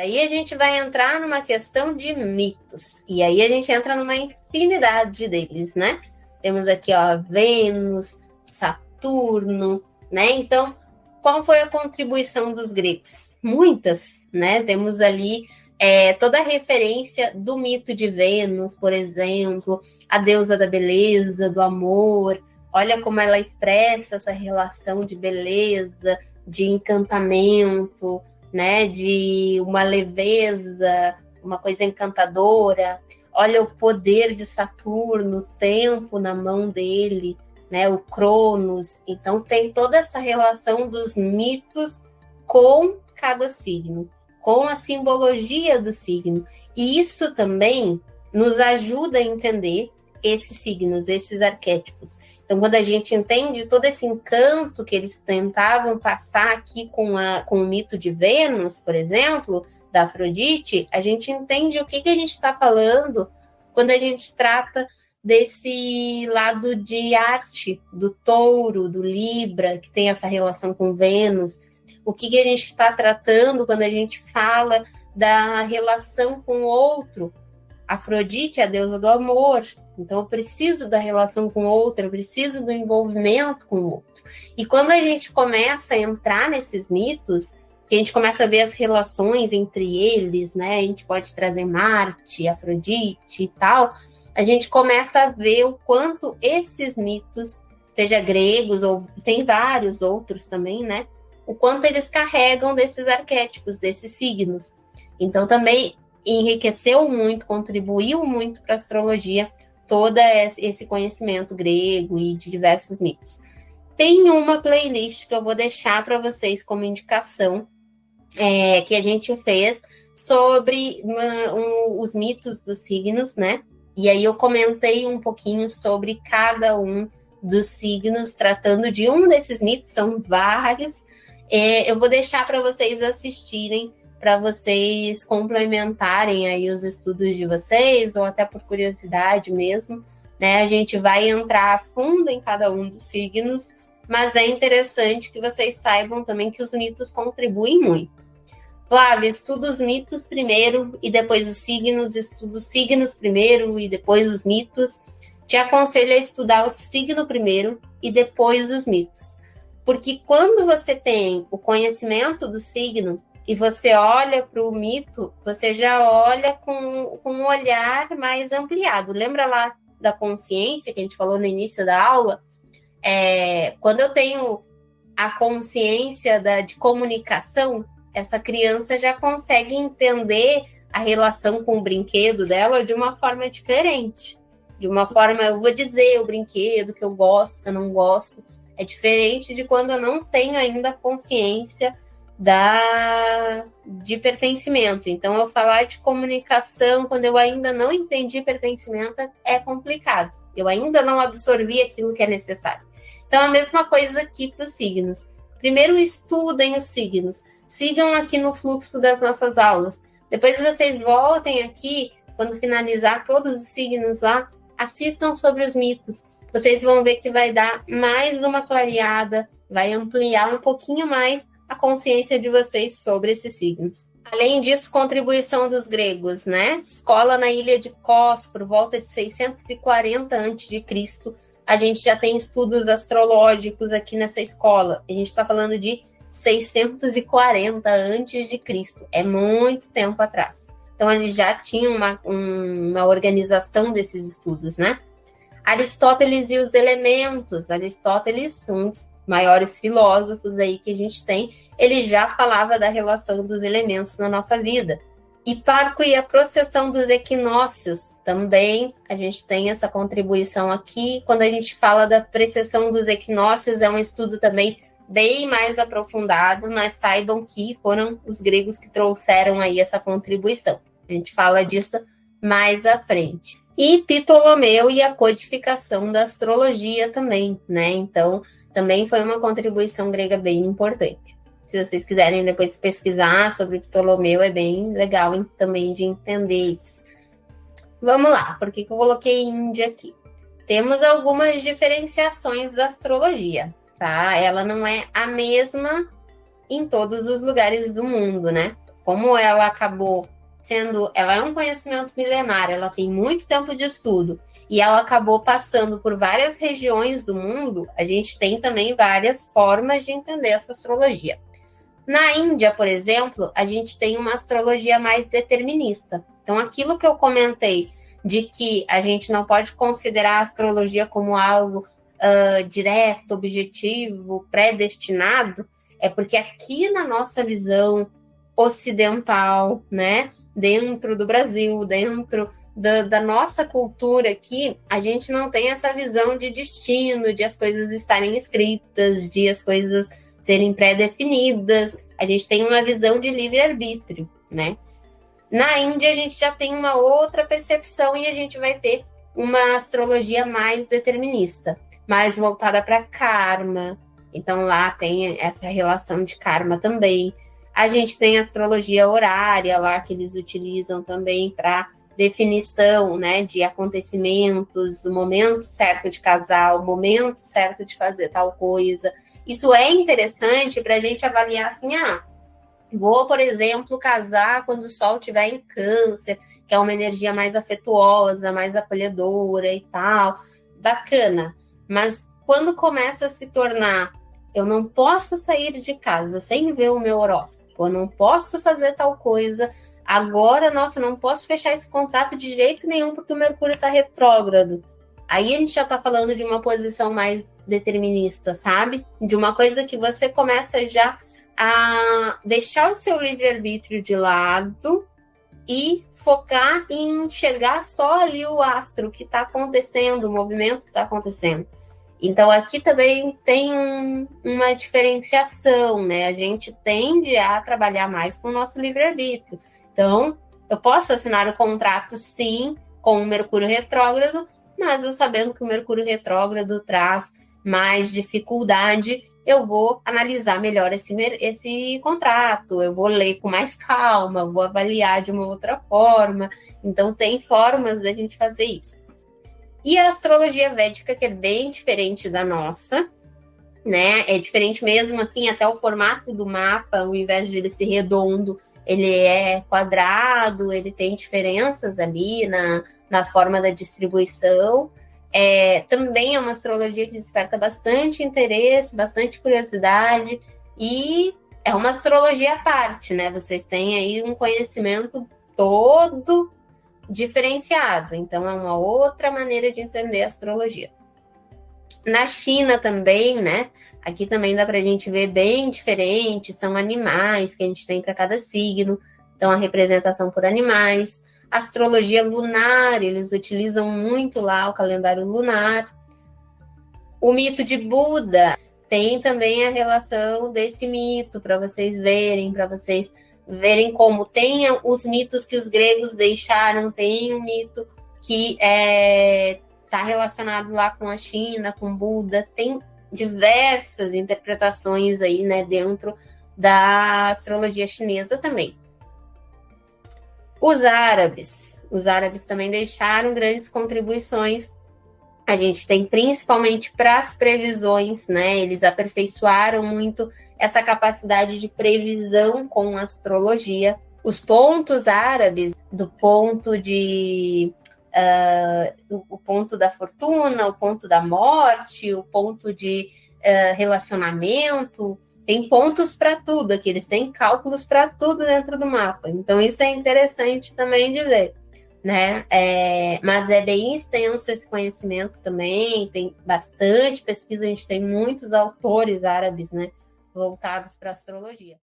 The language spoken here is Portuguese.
Aí a gente vai entrar numa questão de mitos. E aí a gente entra numa infinidade deles, né? Temos aqui, ó, Vênus, Saturno, né? Então, qual foi a contribuição dos gregos? Muitas, né? Temos ali toda a referência do mito de Vênus, por exemplo, a deusa da beleza, do amor. Olha como ela expressa essa relação de beleza, de encantamento, né? De uma leveza, uma coisa encantadora. Olha o poder de Saturno, o tempo na mão dele, né? O Cronos. Então tem toda essa relação dos mitos com cada signo, com a simbologia do signo. E isso também nos ajuda a entender esses signos, esses arquétipos. Então, quando a gente entende todo esse encanto que eles tentavam passar aqui com o mito de Vênus, por exemplo, da Afrodite, a gente entende o que a gente está falando quando a gente trata desse lado de arte, do touro, do Libra, que tem essa relação com Vênus. O que a gente está tratando quando a gente fala da relação com o outro. Afrodite é a deusa do amor, então eu preciso da relação com o outro, eu preciso do envolvimento com o outro. E quando a gente começa a entrar nesses mitos, que a gente começa a ver as relações entre eles, né? A gente pode trazer Marte, Afrodite e tal, a gente começa a ver o quanto esses mitos, seja gregos ou tem vários outros também, né? O quanto eles carregam desses arquétipos, desses signos. Então também enriqueceu muito, contribuiu muito para a astrologia todo esse conhecimento grego e de diversos mitos. Tem uma playlist que eu vou deixar para vocês como indicação, que a gente fez sobre os mitos dos signos, né? E aí eu comentei um pouquinho sobre cada um dos signos, tratando de um desses mitos, são vários. Eu vou deixar para vocês assistirem, para vocês complementarem aí os estudos de vocês, ou até por curiosidade mesmo, né? A gente vai entrar a fundo em cada um dos signos, mas é interessante que vocês saibam também que os mitos contribuem muito. Flávia, estuda os mitos primeiro e depois os signos, estuda os signos primeiro e depois os mitos. Te aconselho a estudar o signo primeiro e depois os mitos. Porque quando você tem o conhecimento do signo, e você olha para o mito, você já olha com um olhar mais ampliado. Lembra lá da consciência que a gente falou no início da aula? Quando eu tenho a consciência de comunicação, essa criança já consegue entender a relação com o brinquedo dela de uma forma diferente. De uma forma, eu vou dizer o brinquedo que eu gosto, que eu não gosto. É diferente de quando eu não tenho ainda consciência de pertencimento. Então, eu falar de comunicação, quando eu ainda não entendi pertencimento, é complicado. Eu ainda não absorvi aquilo que é necessário. Então, a mesma coisa aqui para os signos. Primeiro, estudem os signos. Sigam aqui no fluxo das nossas aulas. Depois vocês voltem aqui, quando finalizar todos os signos lá, assistam sobre os mitos. Vocês vão ver que vai dar mais uma clareada, vai ampliar um pouquinho mais a consciência de vocês sobre esses signos. Além disso, contribuição dos gregos, né? Escola na ilha de Kos, por volta de 640 a.C., a gente já tem estudos astrológicos aqui nessa escola. A gente está falando de 640 a.C., é muito tempo atrás. Então, eles já tinham uma organização desses estudos, né? Aristóteles e os elementos. Aristóteles, um dos maiores filósofos aí que a gente tem, ele já falava da relação dos elementos na nossa vida. Hipparco e a processão dos equinócios, também a gente tem essa contribuição aqui. Quando a gente fala da precessão dos equinócios, é um estudo também bem mais aprofundado, mas saibam que foram os gregos que trouxeram aí essa contribuição. A gente fala disso mais à frente. E Ptolomeu e a codificação da astrologia também, né? Então, também foi uma contribuição grega bem importante. Se vocês quiserem depois pesquisar sobre Ptolomeu, é bem legal também de entender isso. Vamos lá, por que eu coloquei Índia aqui? Temos algumas diferenciações da astrologia, tá? Ela não é a mesma em todos os lugares do mundo, né? como ela acabou ela é um conhecimento milenar, ela tem muito tempo de estudo, e ela acabou passando por várias regiões do mundo, a gente tem também várias formas de entender essa astrologia. Na Índia, por exemplo, a gente tem uma astrologia mais determinista. Então, aquilo que eu comentei de que a gente não pode considerar a astrologia como algo direto, objetivo, predestinado, é porque aqui na nossa visão ocidental, né, dentro do Brasil, dentro da nossa cultura aqui, a gente não tem essa visão de destino, de as coisas estarem escritas, de as coisas serem pré-definidas. A gente tem uma visão de livre-arbítrio, né? Na Índia, a gente já tem uma outra percepção e a gente vai ter uma astrologia mais determinista, mais voltada para karma. Então, lá tem essa relação de karma também. A gente tem a astrologia horária lá, que eles utilizam também para definição, né, de acontecimentos, o momento certo de casar, o momento certo de fazer tal coisa. Isso é interessante para a gente avaliar assim, vou, por exemplo, casar quando o Sol estiver em Câncer, que é uma energia mais afetuosa, mais acolhedora e tal. Bacana. Mas quando começa a se tornar, eu não posso sair de casa sem ver o meu horóscopo, eu não posso fazer tal coisa, agora, nossa, não posso fechar esse contrato de jeito nenhum porque o Mercúrio está retrógrado. Aí a gente já está falando de uma posição mais determinista, sabe? De uma coisa que você começa já a deixar o seu livre-arbítrio de lado e focar em enxergar só ali o astro que está acontecendo, o movimento que está acontecendo. Então, aqui também tem uma diferenciação, né? A gente tende a trabalhar mais com o nosso livre-arbítrio. Então, eu posso assinar o contrato, sim, com o Mercúrio retrógrado, mas eu sabendo que o Mercúrio retrógrado traz mais dificuldade, eu vou analisar melhor esse contrato, eu vou ler com mais calma, vou avaliar de uma outra forma. Então, tem formas da gente fazer isso. E a astrologia védica, que é bem diferente da nossa, né? É diferente mesmo, assim, até o formato do mapa, ao invés de ele ser redondo, ele é quadrado, ele tem diferenças ali na forma da distribuição. Também é uma astrologia que desperta bastante interesse, bastante curiosidade, e é uma astrologia à parte, né? Vocês têm aí um conhecimento todo diferenciado, então é uma outra maneira de entender a astrologia. Na China também, né? Aqui também dá para a gente ver bem diferente, são animais que a gente tem para cada signo, então a representação por animais. Astrologia lunar, eles utilizam muito lá o calendário lunar. O mito de Buda tem também a relação desse mito, para vocês verem como tem os mitos que os gregos deixaram, tem um mito que está relacionado lá com a China, com Buda, tem diversas interpretações aí, né, dentro da astrologia chinesa também. Os árabes também deixaram grandes contribuições. A gente tem principalmente para as previsões, né? Eles aperfeiçoaram muito essa capacidade de previsão com a astrologia. Os pontos árabes, do ponto de o ponto da fortuna, o ponto da morte, o ponto de relacionamento, tem pontos para tudo aqui, eles têm cálculos para tudo dentro do mapa. Então, isso é interessante também de ver, né? Mas é bem extenso esse conhecimento também, tem bastante pesquisa, a gente tem muitos autores árabes, né, voltados para a astrologia.